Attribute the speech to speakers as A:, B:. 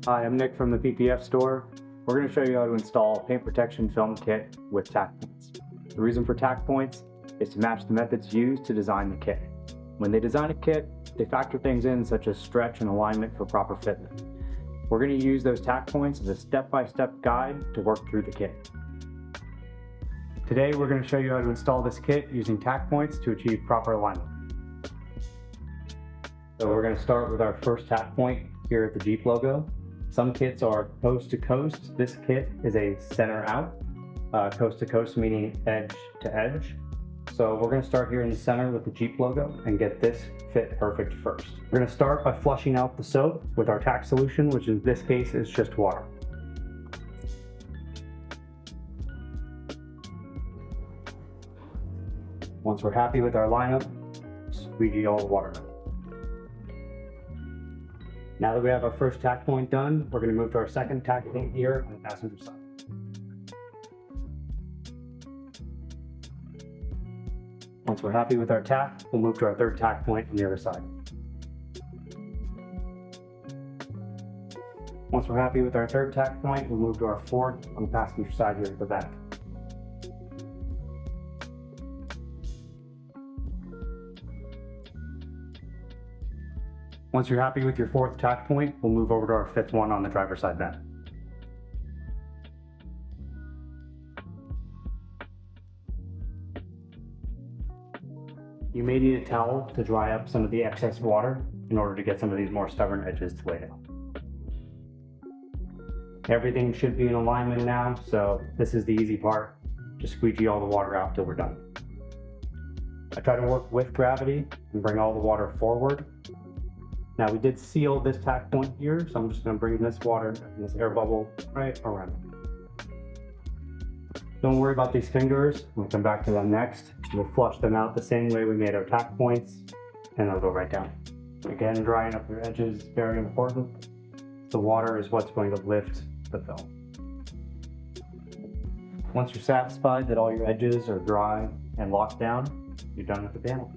A: Hi, I'm Nick from the PPF store. We're going to show you how to install a paint protection film kit with tack points. The reason for tack points is to match the methods used to design the kit. When they design a kit, they factor things in such as stretch and alignment for proper fitment. We're going to use those tack points as a step-by-step guide to work through the kit. Today we're going to show you how to install this kit using tack points to achieve proper alignment. So we're going to start with our first tack point here at the Jeep logo. Some kits are coast to coast. This kit is a center out. Coast to coast meaning edge to edge. So we're going to start here in the center with the Jeep logo and get this fit perfect first. We're going to start by flushing out the soap with our tack solution, which in this case is just water. Once we're happy with our lineup, squeegee all the water out. Now that we have our first tack point done, we're going to move to our second tack point here on the passenger side. Once we're happy with our tack, we'll move to our third tack point on the other side. Once we're happy with our third tack point, we'll move to our fourth on the passenger side here at the back. Once you're happy with your fourth tack point, we'll move over to our fifth one on the driver's side vent. You may need a towel to dry up some of the excess water in order to get some of these more stubborn edges to lay down. Everything should be in alignment now, so this is the easy part. Just squeegee all the water out till we're done. I try to work with gravity and bring all the water forward. Now we did seal this tack point here, so I'm just going to bring this water and this air bubble right around. Don't worry about these fingers. We'll come back to them next. We'll flush them out the same way we made our tack points, and they'll go right down. Again, drying up your edges is very important. The water is what's going to lift the film. Once you're satisfied that all your edges are dry and locked down, you're done with the panel.